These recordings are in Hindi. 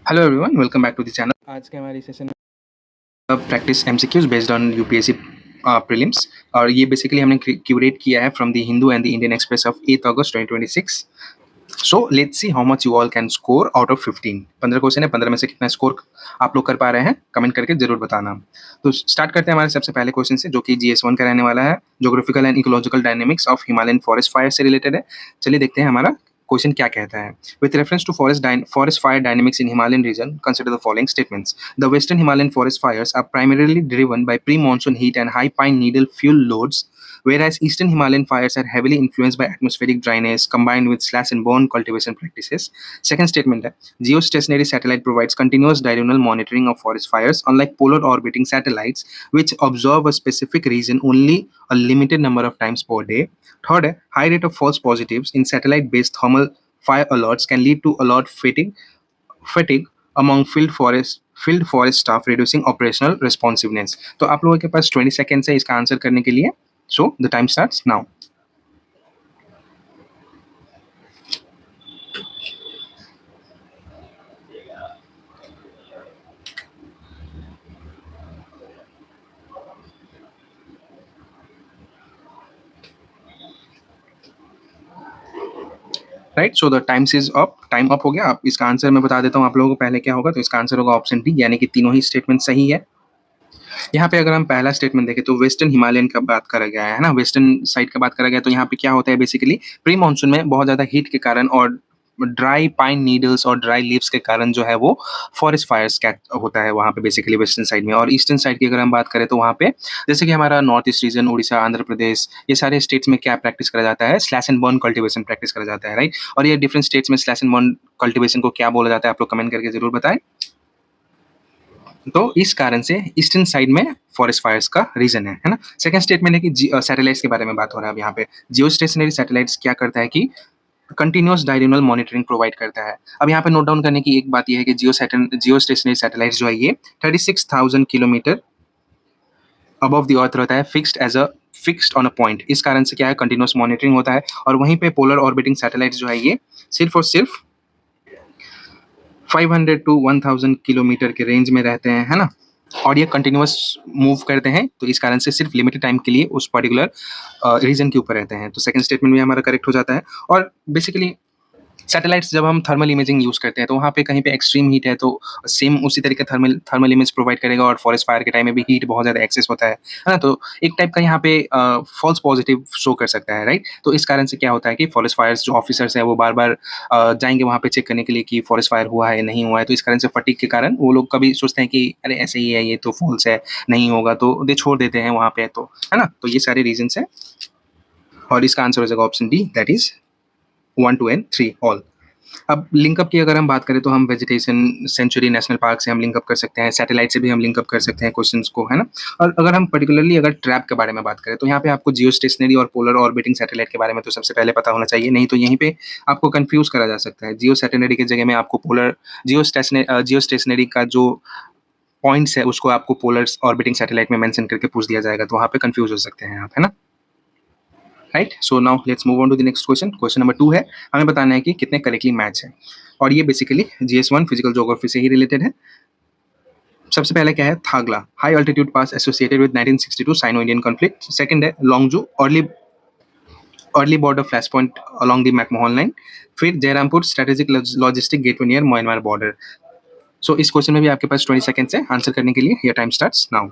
Hello everyone, welcome back to the channel. आज के हमारी सेशन में practice MCQs based on UPSC prelims, और ये बेसिकली हमने क्यूरेट किया है from the Hindu and the Indian Express of 8 August 2026। So let's see how much you all can score out of 15। 15 question है, 15 में से कितना स्कोर आप लोग कर पा रहे हैं कमेंट करके जरूर बताना। तो स्टार्ट करते हैं हमारे सबसे पहले क्वेश्चन से, जो कि GS1 का रहने वाला है। Geographical and ecological dynamics of Himalayan forest fire से रिलेटेड है। चलिए देखते हैं हमारा क्वेश्चन क्या कहता है। With reference to forest fire dynamics in Himalayan region, consider the following statements. The western Himalayan forest fires are primarily driven by pre-monsoon heat and high pine needle fuel loads, whereas eastern Himalayan fires are heavily influenced by atmospheric dryness combined with slash and burn cultivation practices. Second statement है, geostationary satellite provides continuous diurnal monitoring of forest fires, unlike polar orbiting satellites, which observe a specific region only a limited number of times per day. Third है, high rate of false positives in satellite-based thermal fire alerts can lead to alert fatigue among field forest staff, reducing operational responsiveness. तो आप लोगों के पास 20 सेकेंड्स है इसका आंसर करने के लिए। So the time starts now. Right, so the times is up, time up हो गया। अब इसका आंसर मैं बता देता हूँ आप लोगों को पहले क्या होगा। तो इसका आंसर होगा ऑप्शन डी, यानी कि तीनों ही स्टेटमेंट सही है। यहाँ पे अगर हम पहला स्टेटमेंट देखें तो वेस्टर्न हिमालयन का बात करा गया है ना, वेस्टर्न साइड का बात करा गया। तो यहाँ पे क्या होता है, बेसिकली प्री मानसून में बहुत ज्यादा हीट के कारण और ड्राई पाइन नीडल्स और ड्राई लीव्स के कारण जो है वो फॉरेस्ट फायर्स क्या होता है वहाँ पे बेसिकली वेस्टर्न साइड में। और ईस्टर्न साइड की अगर हम बात करें तो वहाँ पे जैसे कि हमारा north east region, Orissa, Andhra Pradesh, ये सारे स्टेट्स में क्या प्रैक्टिस करा जाता है, slash and burn cultivation practice करा जाता है। राइट, और ये डिफरेंट स्टेट्स में स्लैश एंड बर्न कल्टिवेशन को क्या बोला जाता है आप लोग कमेंट करके जरूर बताएं। तो इस कारण से ईस्टर्न साइड में फॉरेस्ट फायर्स का रीजन है ना। सेकंड स्टेटमेंट है कि सैटेलाइट्स के बारे में बात हो रहा है अब यहाँ पे। जियो स्टेशनरी सैटेलाइट्स क्या करता है कि कंटिन्यूअस डायरेनल मॉनिटरिंग प्रोवाइड करता है। अब यहाँ पे नोट डाउन करने की एक बात यह है कि जियो स्टेशनरी सैटेलाइट्स जो है ये 36,000 किलोमीटर अबव द अर्थ रहता है, फिक्स्ड ऑन अ पॉइंट। इस कारण से क्या है, कंटिन्यूअस मॉनिटरिंग होता है। और वहीं पे पोलर ऑर्बिटिंग सैटेलाइट्स जो है ये सिर्फ और सिर्फ 500 टू 1000 किलोमीटर के रेंज में रहते हैं, है ना। और ये कंटिन्यूअस मूव करते हैं, तो इस कारण से सिर्फ लिमिटेड टाइम के लिए उस पर्टिकुलर रीजन के ऊपर रहते हैं। तो सेकंड स्टेटमेंट भी हमारा करेक्ट हो जाता है। और बेसिकली सैटेलाइट्स जब हम थर्मल इमेजिंग यूज़ करते हैं तो वहाँ पे कहीं पे एक्सट्रीम हीट है तो सेम उसी तरीके थर्मल थर्मल इमेज प्रोवाइड करेगा। और फॉरेस्ट फायर के टाइम में भी हीट बहुत ज़्यादा एक्सेस होता है ना। तो एक टाइप का यहाँ पे फॉल्स पॉजिटिव शो कर सकता है। राइट, तो इस कारण से क्या होता है कि फॉरेस्ट फायर्स जो ऑफिसर्स हैं वो बार बार जाएंगे वहाँ पे चेक करने के लिए कि फॉरेस्ट फायर हुआ है नहीं हुआ है। तो इस कारण से फटीग के कारण वो लोग कभी सोचते हैं कि अरे ऐसे ही है, ये तो फॉल्स है, नहीं होगा, तो दे छोड़ देते हैं वहाँ पे, तो है ना। तो ये सारे रीजन है और इसका आंसर हो जाएगा option D, that is 1 2 and 3 all. अब लिंकअप की अगर हम बात करें तो हम वेजिटेशन सेंचुरी नेशनल पार्क से हम लिंकअप कर सकते हैं, सैटेलाइट से भी हम लिंकअप कर सकते हैं क्वेश्चंस को, है ना। और अगर हम पर्टिकुलरली अगर ट्रैप के बारे में बात करें तो यहाँ पे आपको जियो स्टेशनरी और पोलर ऑर्बिटिंग सैटेलाइट के बारे में तो सबसे पहले पता होना चाहिए, नहीं तो यहीं पे आपको कंफ्यूज करा जा सकता है। जियो स्टेशनरी की जगह में आपको जियो स्टेशनरी का जो पॉइंट्स है उसको आपको पोलर ऑर्बिटिंग सैटेलाइट में मेंशन करके पूछ दिया जाएगा, तो वहाँ पे कंफ्यूज हो सकते हैं आप, है ना। Right, so now let's move on to the next question. Question number 2 है, हमें बताना है कि कितने करेक्टली मैच है। और ये बेसिकली GS1 फिजिकल ज्योग्राफी से ही रिलेटेड है। सबसे पहले क्या है, Thagla high altitude pass associated with 1962 Sino Indian conflict. Second है Longju early border flash point along the McMahon line. फिर Jairampur strategic logistic gateway near Myanmar border. So इस क्वेश्चन में भी आपके पास 20 सेकंड्स है आंसर करने के लिए। Your time starts now.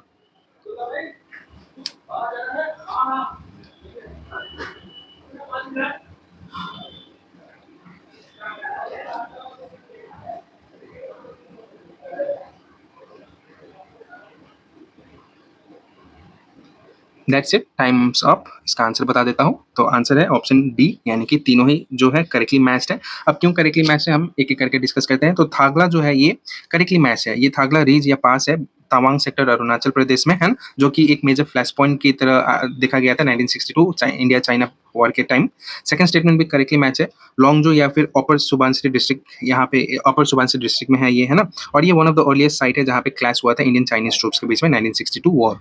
That's it, times up. इसका आंसर बता देता हूँ, तो आंसर है ऑप्शन डी, यानी कि तीनों ही जो है करेक्टली मैच्ड है। अब क्यों करेक्टली मैच है हम एक एक करके डिस्कस करते हैं। तो थागला जो है ये करेक्टली मैच है। ये थागला रीज या पास है तवांग सेक्टर अरुणाचल प्रदेश में, है ना, जो कि एक मेजर फ्लैश पॉइंट की तरह देखा गया था 1962 इंडिया चाइना वॉर के टाइम। सेकंड स्टेटमेंट भी करेक्टली मैच है। लोंगजो या फिर अपर सुबनसिरी डिस्ट्रिक्ट, यहाँ पे अपर सुबनसिरी डिस्ट्रिक्ट में है ये, है ना। और ये one of the earliest site है जहाँ पे क्लैश हुआ था इंडियन चाइनीज ट्रूप्स के बीच में 1962 वॉर।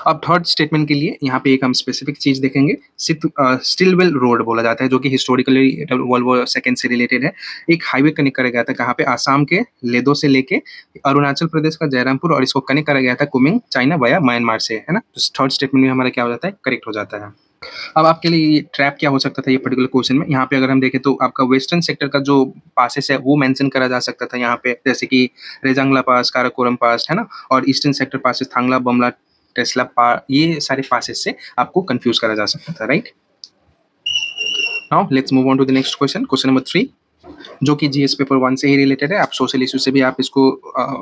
अब थर्ड स्टेटमेंट के लिए यहाँ पे एक हम स्पेसिफिक चीज़ देखेंगे, स्टिलवेल रोड बोला जाता है, जो कि हिस्टोरिकली वर्ल्ड वॉर सेकेंड से रिलेटेड है। एक हाईवे कनेक्ट करा गया था कहाँ पे, आसाम के लेदो से लेके अरुणाचल प्रदेश का जयरामपुर, और इसको कनेक्ट करा गया था कुमिंग चाइना वाया म्यांमार से, है ना। तो थर्ड स्टेटमेंट में हमारा क्या हो जाता है, करेक्ट हो जाता है। अब आपके लिए ये ट्रैप क्या हो सकता था ये पर्टिकुलर क्वेश्चन में, यहाँ पे अगर हम देखें तो आपका वेस्टर्न सेक्टर का जो पासेस है वो मेंशन करा जा सकता था यहाँ पे, जैसे कि रेजांगला पास, काराकोरम पास, है ना। और ईस्टर्न सेक्टर पासेस थांगला, बमला, टेस्ला ये सारे पासेस से आपको कंफ्यूज करा जा सकता था, right. Now let's move on to the next question, question number 3, जो कि जीएस पेपर 1 से ही रिलेटेड है। आप सोशल इशू से भी आप इसको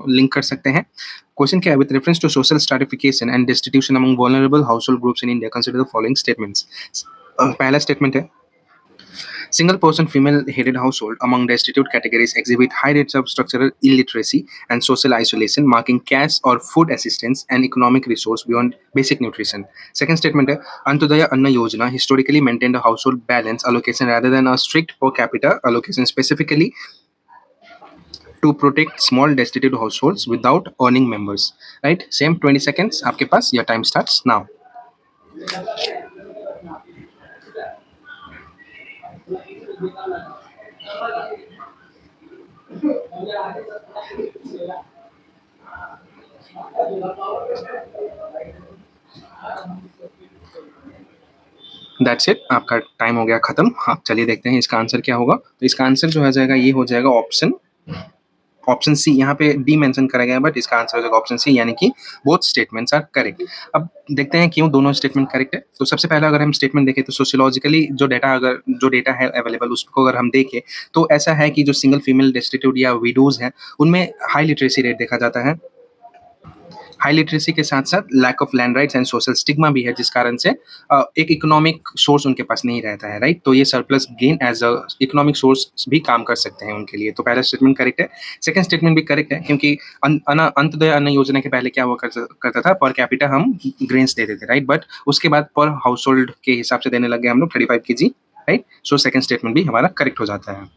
लिंक कर सकते हैं। क्वेश्चन क्या है, with reference to social stratification and distribution among vulnerable household groups in India, consider the following statements. पहला स्टेटमेंट है, single person female headed household among destitute categories exhibit high rates of structural illiteracy and social isolation, marking cash or food assistance an economic resource beyond basic nutrition. Second statement है, Antodaya Anna Yojana historically maintained a household balance allocation rather than a strict per capita allocation, specifically to protect small destitute households without earning members. Right? Same 20 seconds आपके पास, your time starts now. That's it, आपका टाइम हो गया खत्म। हाँ, चलिए देखते हैं इसका आंसर क्या होगा। तो इसका आंसर जो हो जाएगा, ये हो जाएगा ऑप्शन सी। यहाँ पे डी मेंशन करा गया है, बट इसका आंसर हो जाएगा ऑप्शन सी, यानी कि बोथ स्टेटमेंट्स आर करेक्ट। अब देखते हैं क्यों दोनों स्टेटमेंट करेक्ट है। तो सबसे पहला अगर हम स्टेटमेंट देखें तो सोशियोलॉजिकली जो डेटा है अवेलेबल, उसको अगर हम देखें तो ऐसा है कि जो सिंगल फीमेल डेस्टिट्यूट या विडोज हैं उनमें हाई लिटरेसी रेट देखा जाता है। हाई लिटरेसी के साथ साथ lack of land rights and social stigma भी है, जिस कारण से एक इकोनॉमिक सोर्स उनके पास नहीं रहता है, राइट। तो ये surplus gain as a economic source भी काम कर सकते हैं उनके लिए। तो पहला स्टेटमेंट करेक्ट है। सेकंड स्टेटमेंट भी करेक्ट है, क्योंकि अंत्योदय अन्न योजना के पहले क्या हुआ करता था, पर कैपिटा हम ग्रेन्स देते थे, राइट। बट उसके बाद पर हाउस होल्ड के हिसाब से देने लग गए हम लोग 35 kg, right. So second statement भी हमारा करेक्ट हो जाता है।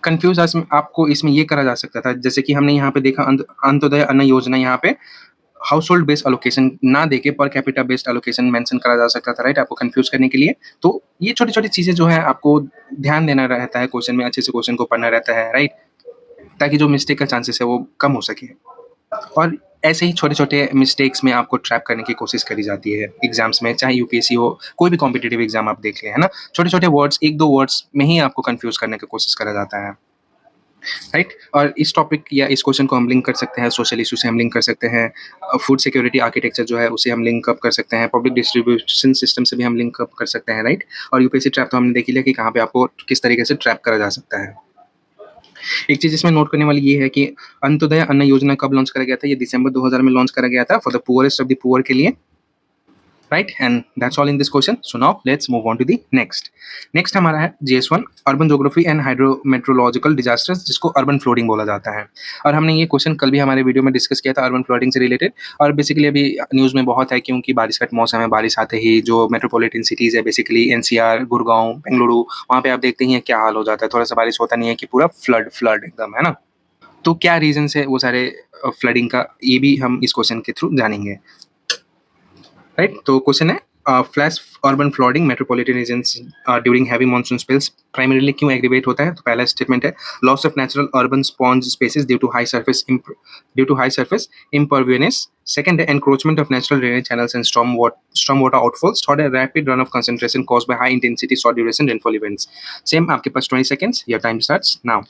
कंफ्यूज आपको इसमें ये करा जा सकता था, जैसे कि हमने यहाँ पे देखा अंत्योदय अन्न योजना, यहाँ पे हाउस होल्ड बेस्ड एलोकेशन ना देके per capita based allocation mention करा जा सकता था, राइट, आपको कंफ्यूज करने के लिए। तो ये छोटी छोटी चीजें जो है आपको ध्यान देना रहता है क्वेश्चन में, अच्छे से क्वेश्चन को पढ़ना रहता है, राइट, ताकि जो मिस्टेक का चांसेस है वो कम हो सके। और ऐसे ही छोटे छोटे मिस्टेक्स में आपको ट्रैप करने की कोशिश करी जाती है एग्जाम्स में, चाहे यूपीएससी हो, कोई भी कॉम्पिटेटिव एग्जाम आप देख लें, है ना। छोटे छोटे वर्ड्स, एक दो वर्ड्स में ही आपको कंफ्यूज करने की कोशिश करा जाता है, राइट। और इस टॉपिक या इस क्वेश्चन को हम लिंक कर सकते हैं सोशल इशू से, हम लिंक कर सकते हैं फूड सिक्योरिटी आर्किटेक्चर जो है उसे हम लिंक अप कर सकते हैं, पब्लिक डिस्ट्रीब्यूशन सिस्टम से भी हम लिंक अप कर सकते हैं, राइट। और यूपीएससी ट्रैप तो हमने देख लिया कि कहाँ पे आपको किस तरीके से ट्रैप करा जा सकता है। एक चीज इसमें नोट करने वाली ये है कि अंत्योदय अन्न योजना कब लॉन्च करा गया था, ये दिसंबर 2000 में लॉन्च करा गया था for the poorest of the poor के लिए, right, and that's all in this question. So now let's move on to the next हमारा है GS1 urban geography and hydrometeorological disasters, जिसको अर्बन फ्लोडिंग बोला जाता है। और हमने ये क्वेश्चन कल भी हमारे वीडियो में डिस्कस किया था अर्बन फ्लोडिंग से रिलेटेड। और बेसिकली अभी न्यूज़ में बहुत है, क्योंकि बारिश का मौसम है, बारिश आते ही जो मेट्रोपॉलिटन सिटीज़ है, बेसिकली एनसीआर, गुड़गांव, बेंगलुरु, वहाँ पे आप देखते ही हैं क्या हाल हो जाता है। थोड़ा सा बारिश होता नहीं है कि पूरा फ्लड एकदम, है ना। तो क्या रीजन है वो सारे फ्लडिंग का, ये भी हम इस क्वेश्चन के थ्रू जानेंगे, राइट। तो क्वेश्चन है flash urban flooding metropolitan regions during heavy monsoon spells primarily क्यों एग्रीवेट होता है। तो पहला स्टेटमेंट है loss of natural urban sponge spaces due to high surface imperviousness. Second है encroachment of natural drainage channels and storm water outfalls. Third है rapid run off concentration caused by high intensity short duration rainfall events. Same, आपके पास 20 seconds, your time starts now.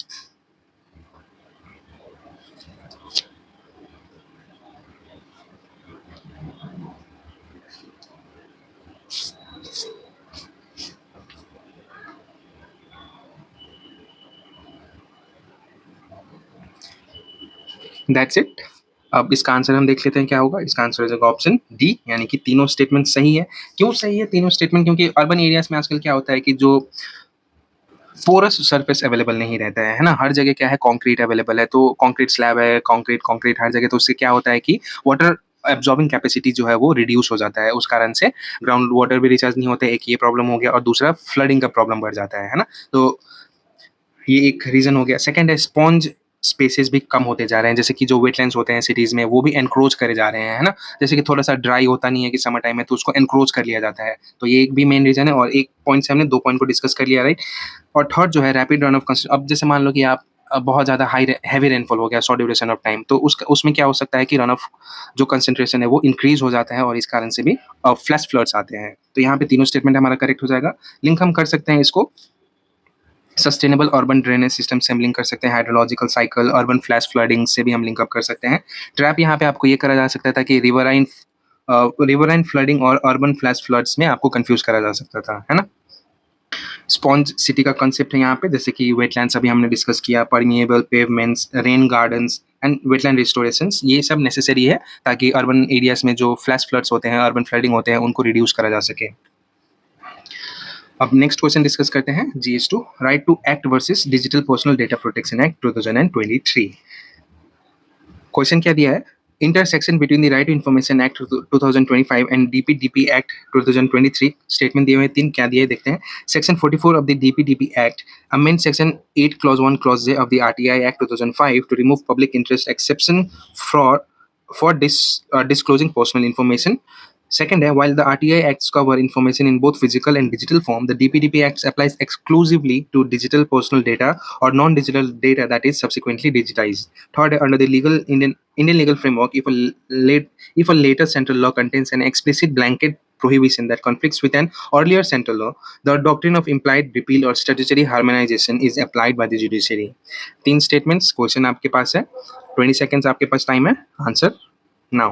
That's it. अब इसका आंसर हम देख लेते हैं क्या होगा। इसका आंसर हो जाएगा ऑप्शन डी, यानी कि तीनों स्टेटमेंट सही है। क्यों सही है तीनों स्टेटमेंट, क्योंकि अर्बन एरियाज में आजकल क्या होता है कि जो पोरस सरफेस अवेलेबल नहीं रहता है ना। हर जगह क्या है, कंक्रीट अवेलेबल है, तो कंक्रीट स्लैब है, कंक्रीट हर जगह। तो उससे क्या होता है कि वाटर एब्जॉर्बिंग कैपेसिटी जो है वो रिड्यूस हो जाता है, उस कारण से ग्राउंड वाटर भी रिचार्ज नहीं होते, एक ये प्रॉब्लम हो गया, और दूसरा फ्लडिंग का प्रॉब्लम बढ़ जाता है ना। तो ये एक रीजन हो गया। सेकंड है स्पॉन्ज स्पेसेस भी कम होते जा रहे हैं, जैसे कि जो वेटलैंड्स होते हैं सिटीज़ में वो भी एनक्रोच करे जा रहे हैं, है ना? जैसे कि थोड़ा-सा ड्राई होता नहीं है कि समर टाइम है तो उसको एनक्रोच कर लिया जाता है। तो ये एक भी मेन रीज़न है और एक पॉइंट से हमने 2 पॉइंट को डिस्कस कर लिया, राइट? और थर्ड जो है रैपिड रन ऑफ कंस अब जैसे मान लो कि आप बहुत ज़्यादा हैवी रेनफॉल हो गया शॉर्ट ड्यूरेशन ऑफ टाइम, तो उसमें क्या हो सकता है कि रन ऑफ जो कंसंट्रेशन है वो इंक्रीज़ हो जाता है और इस कारण से भी फ्लैश फ्लड्स आते हैं। तो यहाँ पे तीनों स्टेटमेंट हमारा करेक्ट हो जाएगा। लिंक हम कर सकते हैं इसको सस्टेनेबल अर्बन ड्रेनेज सिस्टम से हम लिंक कर सकते हैं, hydrological cycle, urban flash flooding से भी हम लिंक अप कर सकते हैं। ट्रैप यहाँ पे आपको ये करा जा सकता था कि रिवराइन फ्लडिंग और अर्बन फ्लैश फ्लड्स में आपको कंफ्यूज करा जा सकता था, है ना? स्पॉन्ज सिटी का कंसेप्ट है यहाँ पे, जैसे कि वेटलैंड्स अभी हमने डिस्कस किया, permeable pavements, rain gardens and wetland restorations, ये सब नेसेसरी है ताकि अर्बन एरियाज में जो फ्लैश फ्लड्स होते हैं, अर्बन फ्लडिंग होते हैं, उनको रिड्यूस करा जा सके। अब नेक्स्ट क्वेश्चन डिस्कस करते हैं, GS2 right to act versus digital personal data protection act 2023। Question क्या दिया है, intersection between the right to information act 2025 and DPDP act 2023 statement दिए हुए हैं, तीन क्या दिए देखते हैं। Section 44 of the DPDP act amend section 8 clause 1 clause J of the RTI act 2005 to remove public interest exception for disclosing personal information. Second, while the RTI Acts cover information in both physical and digital form, the DPDP Acts applies exclusively to digital personal data or non-digital data that is subsequently digitized. Third, under the Indian legal framework, if a later central law contains an explicit blanket prohibition that conflicts with an earlier central law, the doctrine of implied repeal or statutory harmonization is applied by the judiciary. तीन statements, question आपके पास है, 20 seconds आपके पास time है, answer now.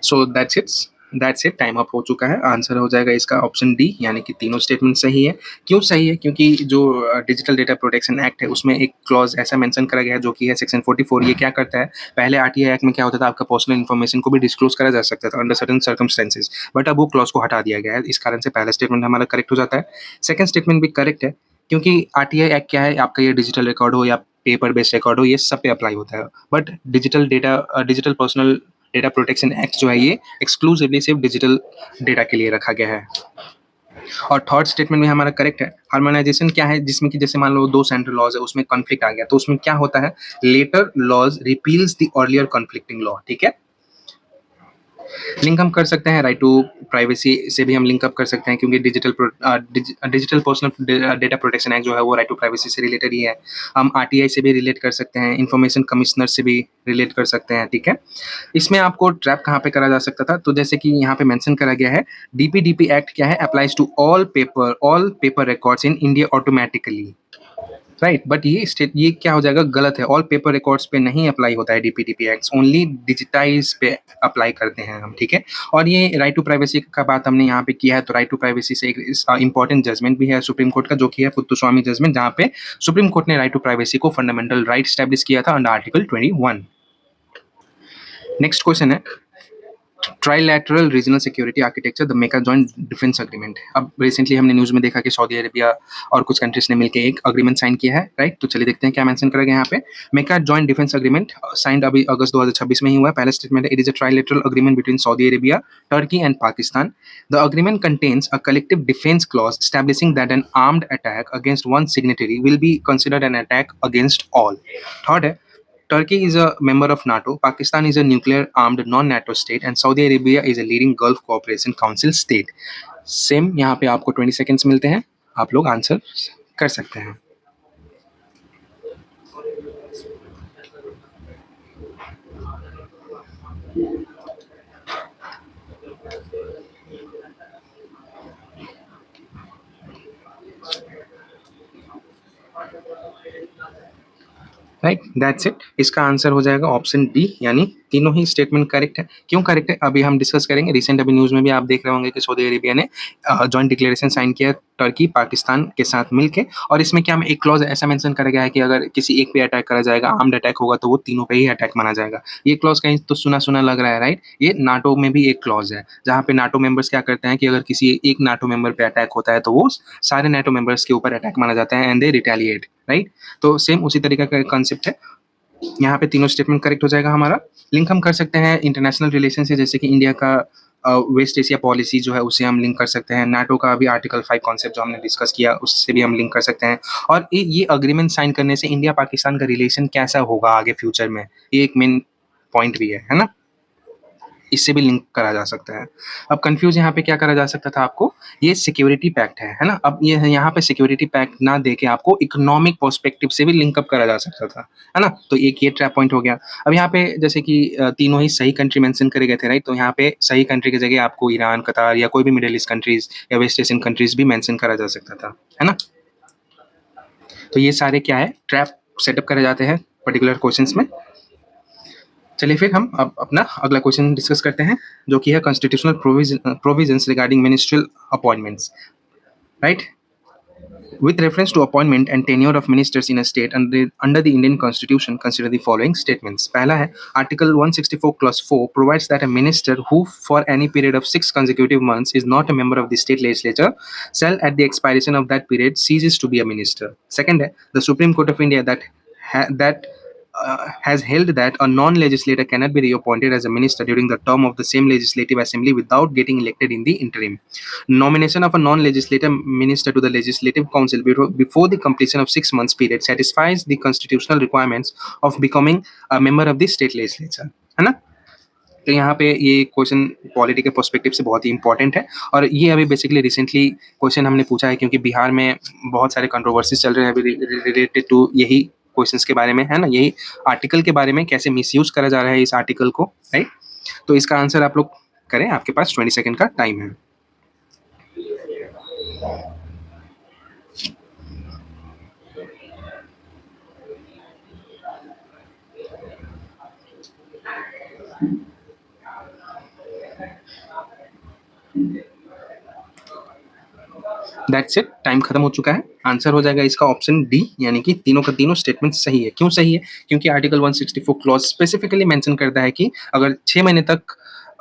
So that's it, time up हो चुका है। आंसर हो जाएगा इसका ऑप्शन डी, यानी कि तीनों स्टेटमेंट सही है। क्यों सही है? क्योंकि जो डिजिटल डेटा प्रोटेक्शन एक्ट है उसमें एक क्लॉज ऐसा मेंशन करा गया है जो कि है सेक्शन 44। ये क्या करता है, पहले RTI एक्ट में क्या होता था, आपका पर्सनल इन्फॉर्मेशन को भी डिस्क्लोज करा जा सकता था अंडर सर्टेन सर्कमस्टेंसेज, बट अब वो क्लॉज को हटा दिया गया है। इस कारण से पहला स्टेटमेंट हमारा करेक्ट हो जाता है। सेकंड स्टेटमेंट भी करेक्ट है, क्योंकि RTI एक्ट क्या है, आपका ये डिजिटल रिकॉर्ड हो या पेपर बेस्ड रिकॉर्ड हो, ये सब पे अप्लाई होता है। But digital personal data protection act जो है ये एक्सक्लूसिवली सिर्फ डिजिटल डेटा के लिए रखा गया है। और थर्ड स्टेटमेंट में हमारा करेक्ट है। हार्मोनाइजेशन क्या है, जिसमें कि जैसे मान लो दो सेंट्रल लॉज है, उसमें कॉन्फ्लिक्ट आ गया तो उसमें क्या होता है, later laws repeals the earlier conflicting law. ठीक है, लिंक हम कर सकते हैं राइट टू प्राइवेसी से भी हम लिंक अप कर सकते हैं, क्योंकि digital personal data protection act जो है वो राइट टू प्राइवेसी से रिलेटेड ही है। हम RTI से भी रिलेट कर सकते हैं, इंफॉर्मेशन कमिश्नर से भी रिलेट कर सकते हैं। ठीक है, इसमें आपको ट्रैप कहाँ पे करा जा सकता था, तो जैसे कि यहाँ पे मेंशन करा गया है, DPDP एक्ट क्या है, applies to all paper records in India automatically, right. But ये क्या हो जाएगा, गलत है। ऑल पेपर रिकॉर्ड्स पे नहीं अप्लाई होता है DPDP एक्ट, ओनली डिजिटाइज पे अप्लाई करते हैं हम। ठीक है, और ये राइट टू प्राइवेसी का बात हमने यहाँ पे किया है, तो राइट टू प्राइवेसी से एक इंपॉर्टेंट जजमेंट भी है सुप्रीम कोर्ट का, जो कि है पुत्तुस्वामी जजमेंट, जहाँ पे सुप्रीम कोर्ट ने राइट टू प्राइवेसी को फंडामेंटल राइट स्टैब्लिश किया था अंडर आर्टिकल 21। नेक्स्ट क्वेश्चन है, trilateral regional security architecture the MECA joint defence agreement. अब रिसेंटली हमने न्यूज़ में देखा कि सऊदी अरेबिया और कुछ कंट्रीज ने मिलकर एक अग्रीमेंट साइन किया है, राइट। तो चलिए देखते हैं क्या मेंशन करेगा यहाँ पे। मेका जॉइंट डिफेंस अग्रीमेंट साइंड अभी अगस्त 2026 में ही हुआ है। पहला स्टेटमेंट है, it is a trilateral agreement between Saudi Arabia, Turkey and Pakistan. The agreement contains a collective defence clause establishing that N armed attack against one signatory will be considered an attack against all. Third है, Turkey is a member of NATO, Pakistan is a nuclear armed non-NATO state, and Saudi Arabia is a leading Gulf Cooperation Council state. Same यहाँ पे आपको 20 सेकेंड्स मिलते हैं, आप लोग आंसर कर सकते हैं। Right, that's it. इसका आंसर हो जाएगा ऑप्शन डी, यानी तीनों ही स्टेटमेंट करेक्ट है। क्यों करेक्ट है अभी हम डिस्कस करेंगे। रिसेंट अभी न्यूज़ में भी आप देख रहे होंगे कि सऊदी अरेबिया ने जॉइंट डिक्लेरेशन साइन किया टर्की पाकिस्तान के साथ मिलके, और इसमें क्या एक क्लॉज ऐसा मेंशन करा गया है कि अगर किसी एक पे अटैक करा जाएगा, आर्म्ड अटैक होगा, तो वो तीनों पे ही अटैक माना जाएगा। ये क्लॉज कहीं तो सुना सुना लग रहा है, राइट। ये नाटो में भी एक क्लॉज है, जहाँ पे नाटो मेंबर्स क्या करते हैं कि अगर किसी एक नाटो मेंबर पे अटैक होता है तो वो सारे नाटो मेंबर्स के ऊपर अटैक माना जाता है, एंड दे रिटेलिएट, राइट। तो सेम उसी तरीके का कॉन्सेप्ट है। यहाँ पे तीनों स्टेटमेंट करेक्ट हो जाएगा हमारा। लिंक हम कर सकते हैं इंटरनेशनल रिलेशन से, जैसे कि इंडिया का वेस्ट एशिया पॉलिसी जो है उसे हम लिंक कर सकते हैं। नाटो का अभी आर्टिकल 5 कॉन्सेप्ट जो हमने डिस्कस किया उससे भी हम लिंक कर सकते हैं। और ये अग्रीमेंट साइन करने से इंडिया पाकिस्तान का रिलेशन कैसा होगा आगे फ्यूचर में, ये एक मेन पॉइंट भी है ना। इससे भी लिंक करा जा सकता है। अब कंफ्यूज यहाँ पे क्या करा जा सकता था आपको, ये सिक्योरिटी पैक्ट है ना। अब ये यहाँ पे सिक्योरिटी पैक्ट ना देके आपको इकोनॉमिक पर्सपेक्टिव से भी लिंक अप करा जा सकता था, है ना। तो एक ये ट्रैप पॉइंट हो गया। अब यहाँ पे जैसे कि तीनों ही सही कंट्री मेंशन करे गए थे, राइट। तो यहाँ पे सही कंट्री की जगह आपको ईरान, कतार या कोई भी मिडिल ईस्ट कंट्रीज या वेस्ट एशियन कंट्रीज भी मेंशन करा जा सकता था, है ना। तो ये सारे क्या है, ट्रैप सेटअप करे जाते हैं पर्टिकुलर क्वेश्चंस में। चलिए फिर हम अब अपना अगला क्वेश्चन डिस्कस करते हैं, जो कि है constitutional provisions regarding ministerial appointments, right. With reference to appointment and tenure of ministers in a state under the Indian Constitution, consider the following statements. पहला है, Article 164 Clause 4 provides that a minister who for any period of 6 consecutive months is not a member of the state legislature shall at the expiration of that period ceases to be a minister. Second है, the Supreme Court of India has held that a non-legislator cannot be reappointed as a minister during the term of the same legislative assembly without getting elected in the interim. Nomination of a non-legislative minister to the legislative council before the completion of 6 months period satisfies the constitutional requirements of becoming a member of the state legislature, है ना। तो यहाँ पे ये क्वेश्चन पॉलिटी के पर्सपेक्टिव से बहुत ही इंपॉर्टेंट है, और ये अभी बेसिकली रिसेंटली क्वेश्चन हमने पूछा है, क्योंकि बिहार में बहुत सारे कंट्रोवर्सीज चल रहे हैं अभी रिलेटेड टू यही क्वेश्चंस के बारे में, है ना। यही आर्टिकल के बारे में कैसे मिसयूज करा जा रहा है इस आर्टिकल को, राइट। तो इसका आंसर आप लोग करें, आपके पास 20 सेकंड का टाइम है। दैट्स इट, टाइम खत्म हो चुका है। आंसर हो जाएगा इसका ऑप्शन डी, यानी कि तीनों का तीनों स्टेटमेंट सही है। क्यों सही है, क्योंकि आर्टिकल 164 क्लॉज स्पेसिफिकली मेंशन करता है कि अगर 6 महीने तक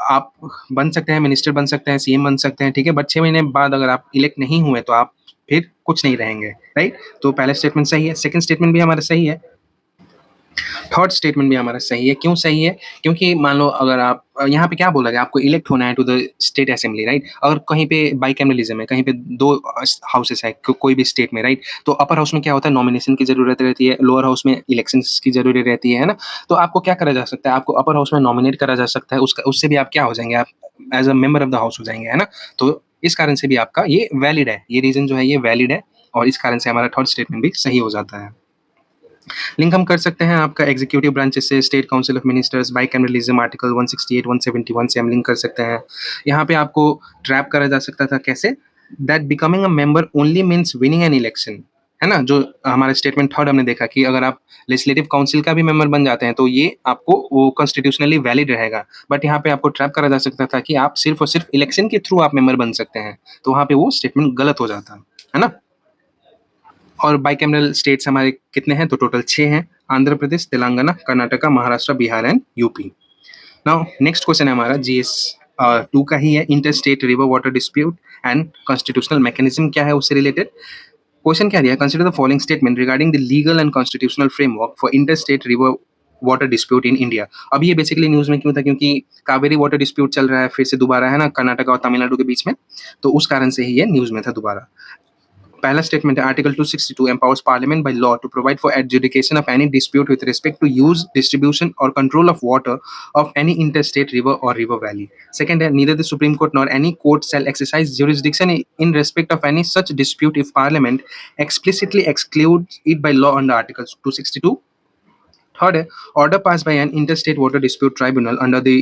आप बन सकते हैं, मिनिस्टर बन सकते हैं, सीएम बन सकते हैं, ठीक है, बट 6 महीने बाद अगर आप इलेक्ट नहीं हुए तो आप फिर कुछ नहीं रहेंगे, राइट। तो पहला स्टेटमेंट सही है, सेकंड स्टेटमेंट भी हमारा सही है, थर्ड स्टेटमेंट भी हमारा सही है। क्यों सही है, क्योंकि मान लो अगर आप यहाँ पे क्या बोला गया, आपको इलेक्ट होना है to the state assembly, right. अगर कहीं पे बाइकैमरलिज्म है, कहीं पे 2 हाउसेस है कोई भी स्टेट में, राइट। तो अपर हाउस में क्या होता है, नॉमिनेशन की जरूरत रहती है, लोअर हाउस में इलेक्शंस की जरूरी रहती है ना। तो आपको क्या करा जा सकता है, आपको अपर हाउस में नॉमिनेट करा जा सकता है, उससे भी आप क्या हो जाएंगे, आप as a member of the house हो जाएंगे, है ना। तो इस कारण से भी आपका ये वैलिड है, ये रीजन जो है ये वैलिड है, और इस कारण से हमारा थर्ड स्टेटमेंट भी सही हो जाता है। लिंक हम कर सकते हैं आपका एग्जीक्यूटिव ब्रांचेस से, state council of ministers, bicameralism, article 168, 171 से हम लिंक कर सकते हैं। यहाँ पे आपको ट्रैप करा जा सकता था, कैसे, that becoming a member only means winning an election, है ना। जो हमारा स्टेटमेंट थर्ड हमने देखा कि अगर आप लेजिस्लेटिव काउंसिल का भी मेंबर बन जाते हैं तो ये आपको वो कॉन्स्टिट्यूशनली वैलिड रहेगा। बट यहाँ पे आपको ट्रैप करा जा सकता था कि आप सिर्फ और सिर्फ इलेक्शन के थ्रू आप मेंबर बन सकते हैं, तो वहाँ पे वो स्टेटमेंट गलत हो जाता है ना। और बाइकैमरल स्टेट्स हमारे कितने हैं, तो टोटल 6 हैं, Andhra Pradesh, Telangana, Karnataka, Maharashtra, Bihar and UP. Now next question है हमारा GS 2 का ही है, inter state river water dispute and constitutional mechanism क्या है उससे रिलेटेड। क्वेश्चन क्या दिया, consider the following statement regarding the legal and constitutional framework for inter state river water dispute in India. अब ये बेसिकली न्यूज में क्यों था, क्योंकि कावेरी वाटर डिस्प्यूट चल रहा है फिर से दोबारा, है ना, कर्नाटक और तमिलनाडु के बीच में, तो उस कारण से ही ये न्यूज में था दोबारा। पहला स्टेटमेंट है, article 262 empowers parliament by law to provide for adjudication of any dispute with respect to use, distribution or control of water of any interstate river or river valley. Second है, neither the Supreme Court nor any court shall exercise jurisdiction in respect of any such dispute if parliament explicitly excludes it by law under article 262. Third है, order passed by an interstate water dispute tribunal under the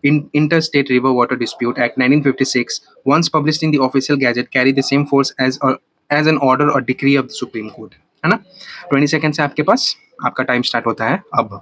Interstate River Water Dispute Act 1956, once published in the official gazette, carry the same force as an order or decree of the Supreme Court, है ना? 20 सेकंड से आपके पास आपका टाइम स्टार्ट होता है अब।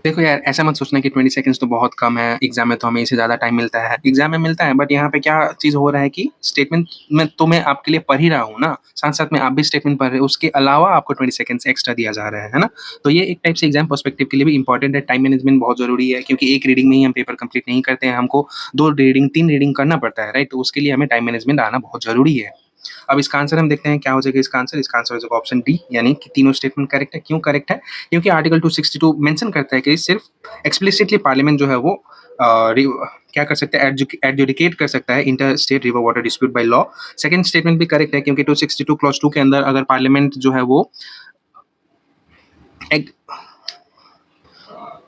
देखो यार, ऐसा मत सोचना कि 20 सेकंड्स तो बहुत कम है, एग्ज़ाम में तो हमें इससे ज़्यादा टाइम मिलता है। एग्ज़ाम में मिलता है, बट यहाँ पे क्या चीज़ हो रहा है कि स्टेटमेंट में तो मैं आपके लिए पढ़ ही रहा हूँ ना, साथ-साथ में आप भी स्टेटमेंट पढ़ रहे हो, उसके अलावा आपको 20 सेकंड्स एक्स्ट्रा दिया जा रहा है ना? तो ये एक टाइप से एग्ज़ाम पर्सपेक्टिव के लिए भी इम्पोर्टेंट है, टाइम मैनेजमेंट बहुत ज़रूरी है, क्योंकि एक रीडिंग में ही हम पेपर कंप्लीट नहीं करते हैं, हमको 2 रीडिंग, 3 रीडिंग करना पड़ता है, राइट? तो उसके लिए हमें टाइम मैनेजमेंट आना बहुत ज़रूरी है। अब इसका आंसर हम देखते हैं क्या हो जाएगा इसका आंसर। इसका आंसर हो जाएगा ऑप्शन डी, यानी कि तीनों स्टेटमेंट करेक्ट है। क्यों करेक्ट है? क्योंकि आर्टिकल 262 मेंशन करता है कि सिर्फ एक्सप्लिसिटली पार्लियामेंट जो है वो क्या कर सकता है, एडजुडिकेट कर सकता है inter state river water dispute by law. Second statement भी करेक्ट है, क्योंकि 262 क्लॉज 2 के अंदर अगर पार्लियामेंट जो है वो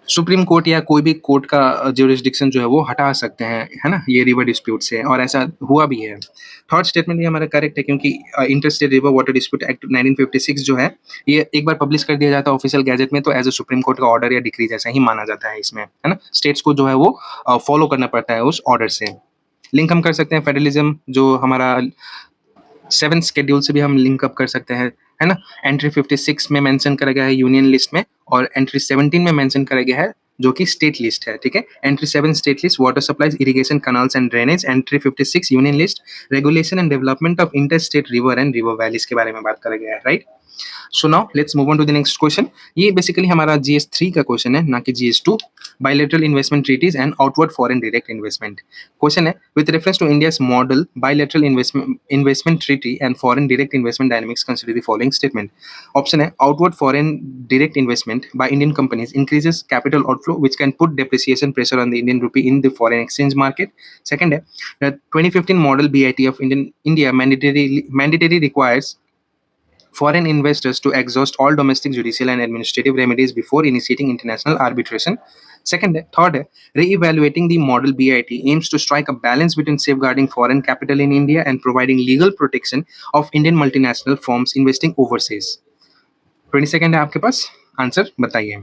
सुप्रीम कोर्ट या कोई भी कोर्ट का ज्यूरिसडिक्शन जो है वो हटा सकते हैं, है ना? ये रिवर डिस्प्यूट से, और ऐसा हुआ भी है। थर्ड स्टेटमेंट भी हमारा करेक्ट है, क्योंकि interstate river water dispute act 1956 जो है, ये एक बार पब्लिश कर दिया जाता है ऑफिशियल गैजेट में, तो एज अ सुप्रीम कोर्ट का ऑर्डर या डिक्री जैसा ही माना जाता है इसमें, है ना? स्टेट्स को जो है वो फॉलो करना पड़ता है उस ऑर्डर से। लिंक हम कर सकते हैं फेडरलिज्म जो हमारा 7th शेड्यूल से भी हम लिंक अप कर सकते हैं, है ना? एंट्री 56 में मेंशन करा गया है यूनियन लिस्ट में, और एंट्री 17 में मेंशन करा गया है जो कि स्टेट लिस्ट है, ठीक है? Entry 7 state list, water supplies, irrigation, canals and drainage. Entry 56 union list, regulation and development of inter state river and river valleys के बारे में बात करा गया है, right? So now let's move on to the next question. ये बेसिकली हमारा GS3 का क्वेश्चन है, ना कि GS2। Bilateral investment treaties and outward foreign direct investment. Question है, with reference to India's model bilateral investment treaty and foreign direct investment dynamics, consider the following statement. Option है, outward foreign direct investment by Indian companies increases capital outflow, which can put depreciation pressure on the Indian rupee in the foreign exchange market. Second, the 2015 model BIT of India mandatory requires foreign investors to exhaust all domestic judicial and administrative remedies before initiating international arbitration. Third, re-evaluating the model BIT aims to strike a balance between safeguarding foreign capital in India and providing legal protection of Indian multinational firms investing overseas. 20 second है आपके पास, आंसर बताइए।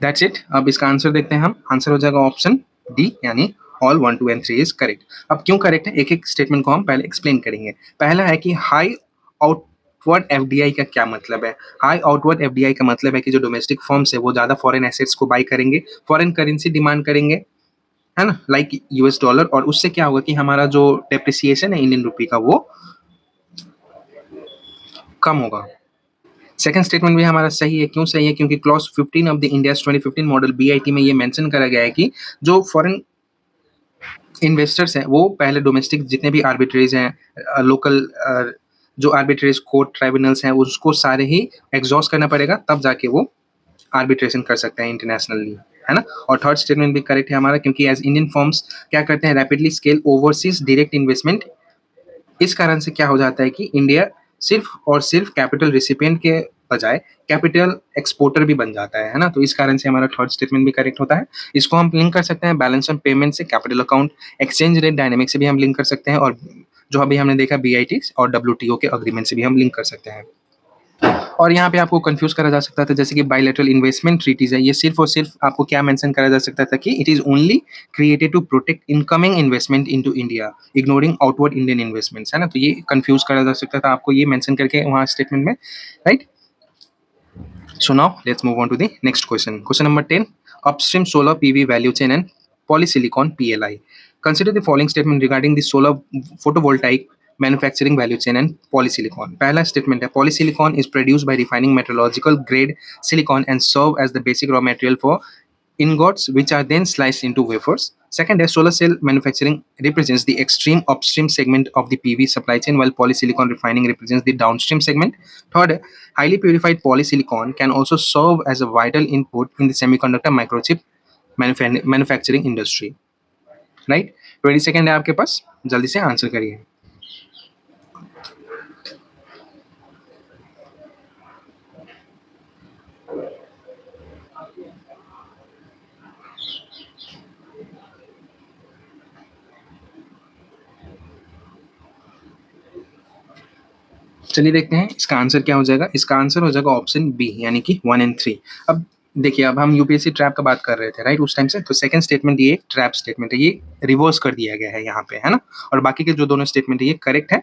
That's it. अब इसका आंसर देखते हैं हम। आंसर हो जाएगा ऑप्शन डी, यानी ऑल 1, 2 एंड 3 इज करेक्ट। अब क्यों करेक्ट है, एक एक स्टेटमेंट को हम पहले एक्सप्लेन करेंगे। पहला है कि हाई आउटवर्ड एफडीआई का क्या मतलब है। हाई आउटवर्ड एफडीआई का मतलब है कि जो डोमेस्टिक फर्म्स है वो ज़्यादा फॉरेन एसेट्स को बाई करेंगे, फॉरेन करेंसी डिमांड करेंगे, है ना, लाइक यूएस डॉलर, और उससे क्या होगा कि हमारा जो डेप्रिसिएशन है इंडियन रुपी का वो कम होगा। सेकंड स्टेटमेंट भी हमारा सही है। क्यों सही है? क्योंकि clause 15 of the India's 2015 model BIT में ये मेंशन करा गया है कि जो फॉरेन इन्वेस्टर्स हैं वो पहले डोमेस्टिक जितने भी आर्बिट्रेज हैं, लोकल जो आर्बिट्रेज कोर्ट ट्राइब्यूनल्स हैं उसको सारे ही एग्जॉस्ट करना पड़ेगा, तब जाके वो आर्बिट्रेशन कर सकते हैं इंटरनेशनली, है ना? और थर्ड स्टेटमेंट भी करेक्ट है हमारा, क्योंकि एज इंडियन फर्म्स क्या करते हैं, rapidly scale overseas direct investment. इस कारण से क्या हो जाता है कि इंडिया सिर्फ और सिर्फ कैपिटल रिसिपिएंट के बजाय कैपिटल एक्सपोर्टर भी बन जाता है ना? तो इस कारण से हमारा थर्ड स्टेटमेंट भी करेक्ट होता है। इसको हम लिंक कर सकते हैं बैलेंस ऑफ पेमेंट से, capital account, exchange rate dynamic से भी हम लिंक कर सकते हैं, और जो अभी हमने देखा बीआईटी और डब्ल्यूटीओ के अग्रीमेंट से भी हम लिंक कर सकते हैं। और यहाँ पे आपको कंफ्यूज करा जा सकता था, जैसे कि बायलैटरल इन्वेस्टमेंट ट्रीटीज है, ये सिर्फ और सिर्फ आपको क्या मेंशन करा जा सकता था कि it is only created to protect incoming investment into India, ignoring outward Indian investments, है ना? तो ये कंफ्यूज करा जा सकता था आपको ये मेंशन करके वहाँ स्टेटमेंट में, right? So now let's move on to the next question. Question number 10. Upstream solar PV value chain and polysilicon PLI. Consider the following statement regarding the solar photovoltaic manufacturing value chain and polysilicon. पहला statement है, polysilicon is produced by refining metrological grade silicon and serve as the basic raw material for ingots, which are then sliced into wafers. Second है, solar cell manufacturing represents the extreme upstream segment of the PV supply chain, while polysilicon refining represents the downstream segment. Third है, highly purified polysilicon can also serve as a vital input in the semiconductor microchip manufacturing industry. Right? 20 second है आपके पास, जल्दी से आंसर करिए। चलिए देखते हैं इसका आंसर क्या हो जाएगा। इसका आंसर हो जाएगा ऑप्शन बी यानी कि 1 एंड 3। अब देखिए, अब हम यूपीएससी ट्रैप का बात कर रहे थे राइट उस टाइम से, तो सेकंड स्टेटमेंट ये ट्रैप स्टेटमेंट है, ये रिवर्स कर दिया गया है यहाँ पे, है ना। और बाकी के जो दोनों स्टेटमेंट है ये करेक्ट है।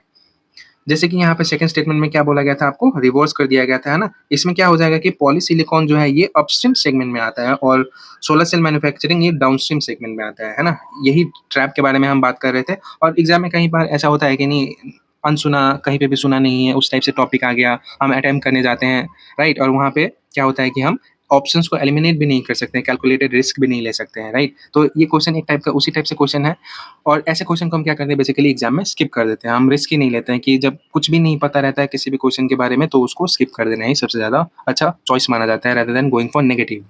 जैसे कि यहाँ पे सेकंड स्टेटमेंट में क्या बोला गया था, आपको रिवर्स कर दिया गया था, है ना। इसमें क्या हो जाएगा कि पॉलीसिलिकॉन जो है ये अपस्ट्रीम सेगमेंट में आता है और सोलर सेल मैन्युफैक्चरिंग ये डाउनस्ट्रीम सेगमेंट में आता है ना। यही ट्रैप के बारे में हम बात कर रहे थे। और एग्जाम में कहीं बार ऐसा होता है कि नहीं, अनसुना कहीं पे भी सुना नहीं है, उस टाइप से टॉपिक आ गया, हम अटेम्प्ट करने जाते हैं राइट, और वहाँ पे क्या होता है कि हम ऑप्शंस को एलिमिनेट भी नहीं कर सकते, कैलकुलेटेड रिस्क भी नहीं ले सकते हैं राइट। तो ये क्वेश्चन एक टाइप का उसी टाइप से क्वेश्चन है। और ऐसे क्वेश्चन को हम क्या करते हैं, बेसिकली एग्जाम में स्किप कर देते हैं, हम रिस्क ही नहीं लेते हैं कि जब कुछ भी नहीं पता रहता है किसी भी क्वेश्चन के बारे में तो उसको स्किप कर देना ही सबसे ज़्यादा अच्छा चॉइस माना जाता है rather than going for negative.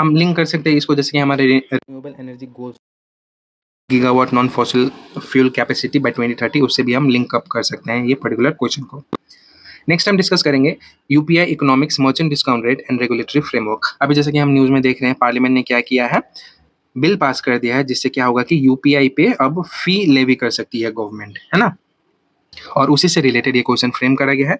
हम लिंक कर सकते हैं इसको, जैसे कि हमारे renewable energy goals gigawatt non fossil fuel capacity by 2030, उससे भी हम लिंक अप कर सकते हैं ये पर्टिकुलर क्वेश्चन को। नेक्स्ट हम डिस्कस करेंगे UPI economics, merchant discount rate and regulatory framework. अभी जैसे कि हम न्यूज़ में देख रहे हैं, पार्लियामेंट ने क्या किया है, बिल पास कर दिया है, जिससे क्या होगा कि यूपीआई पे अब फी लेवी कर सकती है गवर्नमेंट, है ना। और उसी से रिलेटेड ये क्वेश्चन फ्रेम करा गया है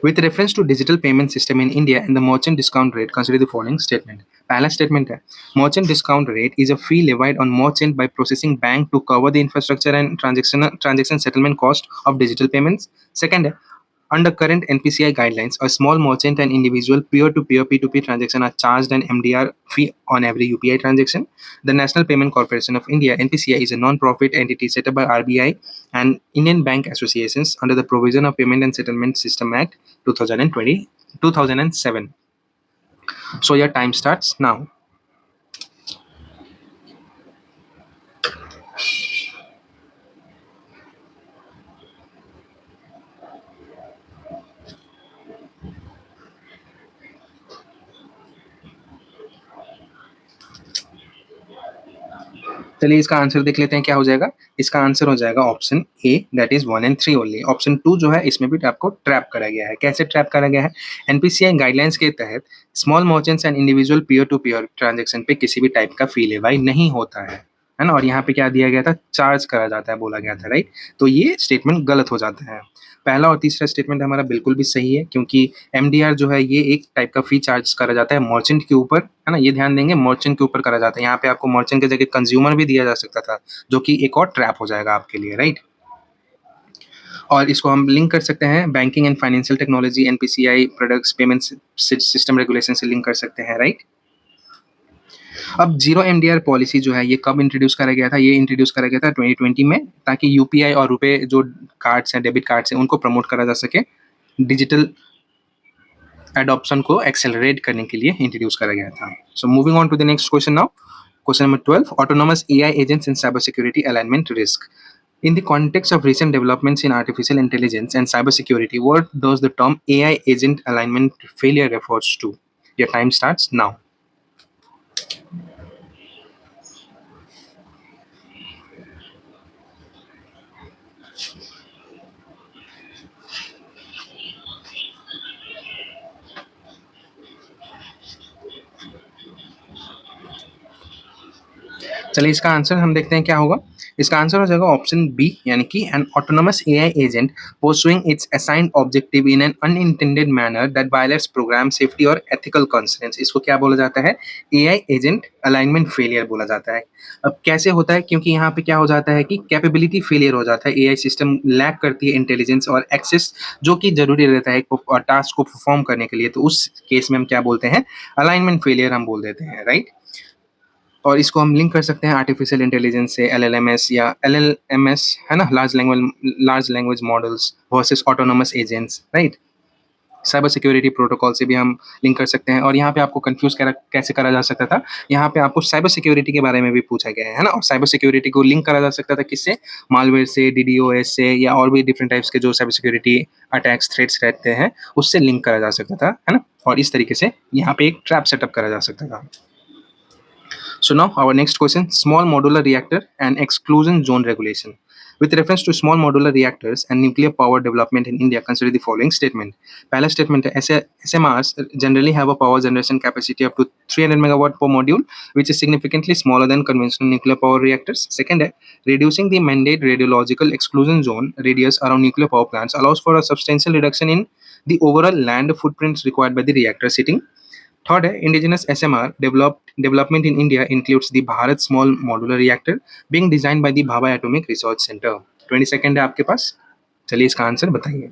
with reference to digital payment system in India and the merchant discount rate, consider the following statement. पहला स्टेटमेंट है, merchant discount rate is a fee levied on merchant by processing bank to cover the infrastructure and transaction settlement cost of digital payments. Second है, under current NPCI guidelines, a small merchant and individual peer-to-peer P2P transaction are charged an MDR fee on every UPI transaction. The National Payment Corporation of India (NPCI) is a non-profit entity set up by RBI and Indian bank associations under the provision of Payment and Settlement System Act 2007. So your time starts now. चलिए इसका आंसर देख लेते हैं क्या हो जाएगा। इसका आंसर हो जाएगा option A, that is 1 and 3 only. Option 2 जो है इसमें भी आपको ट्रैप करा गया है। कैसे ट्रैप करा गया है, एनपीसीआई गाइडलाइंस के तहत small merchants and individual peer to peer transaction पे किसी भी टाइप का फी लेवाई नहीं होता है ना। और यहाँ पे क्या दिया गया था, चार्ज करा जाता है बोला गया था राइट। तो ये स्टेटमेंट गलत हो जाता है। पहला और तीसरा स्टेटमेंट हमारा बिल्कुल भी सही है, क्योंकि एमडीआर जो है ये एक टाइप का फी चार्ज करा जाता है मर्चेंट के ऊपर, है ना। ये ध्यान देंगे, मर्चेंट के ऊपर करा जाता है। यहाँ पे आपको मर्चेंट की जगह कंज्यूमर भी दिया जा सकता था, जो कि एक और ट्रैप हो जाएगा आपके लिए राइट। और इसको हम लिंक कर सकते हैं banking and financial technology, NPCI products payment system regulation से लिंक कर सकते हैं राइट। अब जीरो एमडीआर पॉलिसी जो है ये कब इंट्रोड्यूस करा गया था, ये इंट्रोड्यूस करा गया था 2020 में, ताकि यूपीआई और रुपए जो कार्ड्स हैं, डेबिट कार्ड्स हैं, उनको प्रमोट करा जा सके। डिजिटल एडॉप्शन को एक्सेलरेट करने के लिए इंट्रोड्यूस करा गया था। So moving on to the next question now, question number 12, autonomous AI agents in cyber security alignment risk. In the context of recent developments in artificial intelligence and cybersecurity, what does the term AI agent alignment failure refers to? Your time starts now. चलिए इसका आंसर हम देखते हैं क्या होगा। इसका आंसर हो जाएगा ऑप्शन बी, यानी कि an autonomous AI agent pursuing its assigned objective in an unintended manner that violates program safety और एथिकल कंसर्न्स। इसको क्या बोला जाता है, एआई एजेंट अलाइनमेंट फेलियर बोला जाता है। अब कैसे होता है, क्योंकि यहाँ पे क्या हो जाता है कि कैपेबिलिटी फेलियर हो जाता है, एआई सिस्टम लैक करती है इंटेलिजेंस और एक्सेस जो कि जरूरी रहता है टास्क को परफॉर्म करने के लिए। तो उस केस में हम क्या बोलते हैं, अलाइनमेंट फेलियर हम बोल देते हैं राइट। और इसको हम लिंक कर सकते हैं आर्टिफिशियल इंटेलिजेंस से, एलएलएमएस या एलएलएमएस, है ना, large language models versus autonomous agents right. Cyber security protocol से भी हम लिंक कर सकते हैं। और यहाँ पे आपको कंफ्यूज कैसे करा जा सकता था, यहाँ पे आपको साइबर सिक्योरिटी के बारे में भी पूछा गया है ना। और साइबर सिक्योरिटी को लिंक करा जा सकता था किससे, मालवेयर से, डीडीओएस से, या और भी डिफरेंट टाइप्स के जो साइबर सिक्योरिटी अटैक्स थ्रेट्स रहते हैं उससे लिंक करा जा सकता था, है ना। और इस तरीके से यहाँ पे एक ट्रैप सेटअप करा जा सकता था। So now our next question, small modular reactor and exclusion zone regulation. With reference to small modular reactors and nuclear power development in India, consider the following statement. पहला statement है SMRs generally have a power generation capacity up to 300 megawatt per module, which is significantly smaller than conventional nuclear power reactors. Second है reducing the mandate radiological exclusion zone radius around nuclear power plants allows for a substantial reduction in the overall land footprints required by the reactor sitting. Third है indigenous SMR development in India includes the Bharat Small Modular Reactor being designed by the Bhabha Atomic Research Center. 22nd है आपके पास, चलिए इसका आंसर बताइए.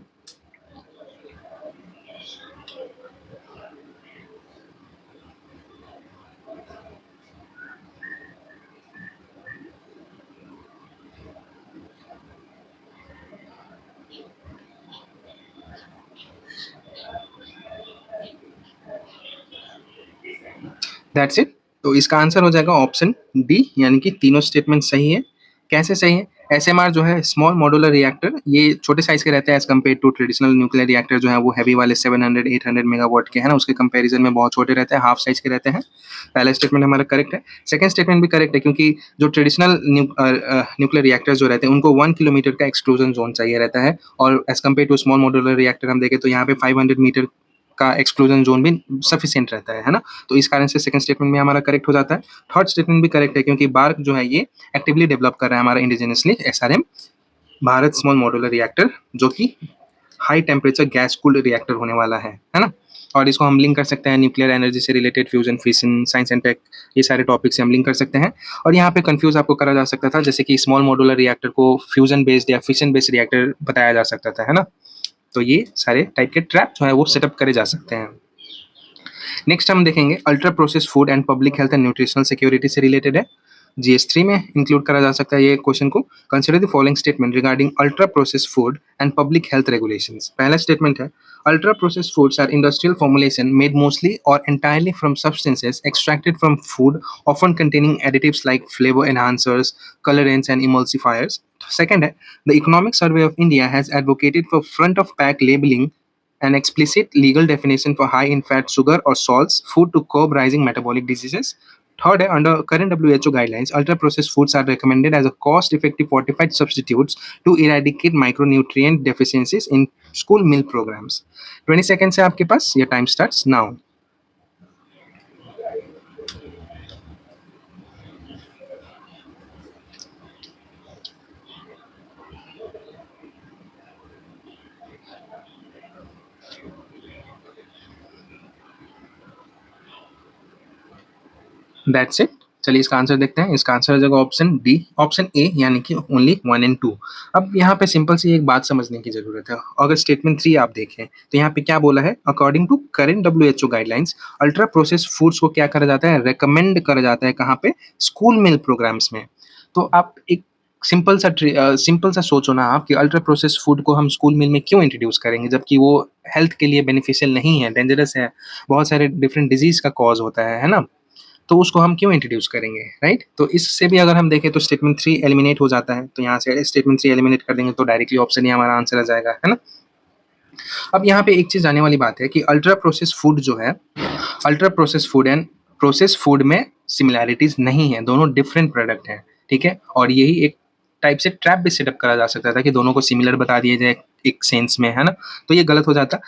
That's it. तो इसका आंसर हो जाएगा ऑप्शन डी, यानी कि तीनों स्टेटमेंट सही है. कैसे सही है? एसएमआर जो है स्मॉल मॉड्यूलर रिएक्टर, ये छोटे साइज के रहते हैं as compare to traditional nuclear reactor जो है वो हैवी वाले 700-800 मेगावाट के है ना, उसके कंपैरिजन में बहुत छोटे रहते हैं, हाफ साइज के रहते हैं. पहला स्टेटमेंट हमारा करेक्ट है. सेकंड स्टेटमेंट भी करेक्ट है, क्योंकि जो ट्रेडिशनल न्यूक्लियर रिएक्टर जो रहते हैं उनको 1 किलोमीटर का एक्सक्लूजन जोन चाहिए रहता है, और as compare to small modular reactor हम देखें तो यहाँ पे 500 मीटर का एक्सक्लूजन जोन भी सफिशिएंट रहता है ना. तो इस कारण से सेकंड स्टेटमेंट में हमारा करेक्ट हो जाता है. थर्ड स्टेटमेंट भी करेक्ट है, क्योंकि बार्क जो है ये एक्टिवली डेवलप कर रहा है हमारा indigenously SRM Bharat small modular reactor, जो कि high temperature gas cooled reactor होने वाला है ना. और इसको हम लिंक कर सकते हैं न्यूक्लियर एनर्जी से related, fusion, fission, science and tech, ये सारे टॉपिक से हम लिंक कर सकते हैं. और यहाँ पे कंफ्यूज आपको करा जा सकता था, जैसे कि स्मॉल मॉड्यूलर रिएक्टर को फ्यूजन बेस्ड या फिशन बेस्ड रिएक्टर बताया जा सकता था, है ना. तो ये सारे टाइप के ट्रैप जो है वो सेटअप करे जा सकते हैं. नेक्स्ट हम देखेंगे ultra process food and public health and nutritional security से रिलेटेड है. GS3 में इंक्लूड करा जा सकता है ये क्वेश्चन को. Consider the following statement regarding ultra process food and public health regulations. पहला स्टेटमेंट है ultra process foods are industrial formulation made mostly or entirely from substances extracted from food, often containing additives like flavor enhancers, colorants and emulsifiers. Second है the Economic Survey of India has advocated for front of pack labeling, an explicit legal definition for high in fat, sugar or salts food to curb rising metabolic diseases. Third, under current WHO guidelines, ultra processed foods are recommended as a cost effective fortified substitutes to eradicate micronutrient deficiencies in school meal programs. 20 seconds है आपके पास, your time starts now. That's it. चलिए इसका आंसर देखते हैं. इसका आंसर हो जाएगा ऑप्शन डी, ऑप्शन ए, यानी कि ओनली 1 एंड 2. अब यहाँ पे सिंपल सी एक बात समझने की जरूरत है. अगर स्टेटमेंट 3 आप देखें तो यहाँ पे क्या बोला है, according to current WHO guidelines ultra process foods को क्या करा जाता है, रेकमेंड करा जाता है कहाँ पे, स्कूल मील प्रोग्राम्स में. तो आप एक सिंपल सा सोचो ना आप कि अल्ट्रा प्रोसेस फूड को हम स्कूल मील में क्यों इंट्रोड्यूस करेंगे, जबकि वो हेल्थ के लिए बेनिफिशियल नहीं है, डेंजरस है, बहुत सारे डिफरेंट डिजीज का कॉज होता है ना. तो उसको हम क्यों इंट्रोड्यूस करेंगे, राइट. तो इससे भी अगर हम देखें तो स्टेटमेंट 3 एलिमिनेट हो जाता है. तो यहाँ से स्टेटमेंट 3 एलिमिनेट कर देंगे तो डायरेक्टली ऑप्शन ही हमारा आंसर आ जाएगा, है ना. अब यहाँ पे एक चीज जानने वाली बात है कि अल्ट्रा प्रोसेस फूड जो है, ultra process food and process food में सिमिलैरिटीज नहीं है, दोनों डिफरेंट प्रोडक्ट हैं, ठीक है. और यही एक टाइप से ट्रैप भी सेटअप करा जा सकता था कि दोनों को सिमिलर बता दिया जाए एक सेंस में, है ना. तो ये गलत हो जाता.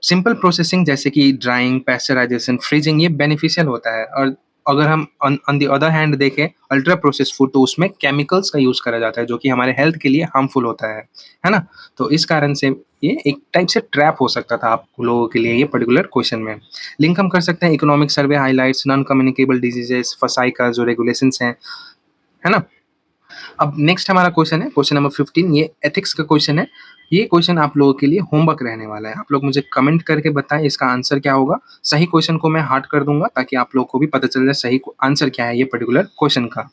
सिंपल प्रोसेसिंग जैसे कि ड्राइंग, पैस्चराइजेशन, फ्रीजिंग, ये बेनिफिशियल होता है. और अगर हम ऑन द अदर हैंड देखें अल्ट्रा प्रोसेस फूड, तो उसमें केमिकल्स का यूज करा जाता है जो कि हमारे हेल्थ के लिए हार्मफुल होता है ना. तो इस कारण से ये एक टाइप से ट्रैप हो सकता था आप लोगों के लिए ये पर्टिकुलर क्वेश्चन में. लिंक हम कर सकते हैं economic survey highlights non communicable diseases, फसाई का जो रेगुलेशंस हैं, है ना. अब नेक्स्ट हमारा क्वेश्चन है क्वेश्चन नंबर 15. ये एथिक्स का क्वेश्चन है. ये क्वेश्चन आप लोगों के लिए होमवर्क रहने वाला है. आप लोग मुझे कमेंट करके बताएं इसका आंसर क्या होगा. सही क्वेश्चन को मैं हार्ड कर दूंगा ताकि आप लोगों को भी पता चल जाए सही आंसर क्या है ये पर्टिकुलर क्वेश्चन का.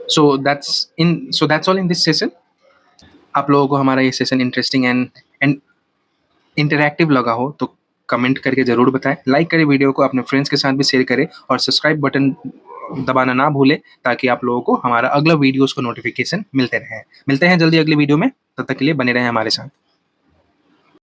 So that's all in this session. आप लोगों को हमारा ये सेशन इंटरेस्टिंग एंड इंटरैक्टिव लगा हो तो कमेंट करके जरूर बताएं. लाइक करें वीडियो को, अपने फ्रेंड्स के साथ भी शेयर करें और सब्सक्राइब बटन दबाना ना भूलें ताकि आप लोगों को हमारा अगला वीडियोस को नोटिफिकेशन मिलते रहे. मिलते हैं जल्दी अगले वीडियो में, तब तक के लिए बने रहें हमारे साथ.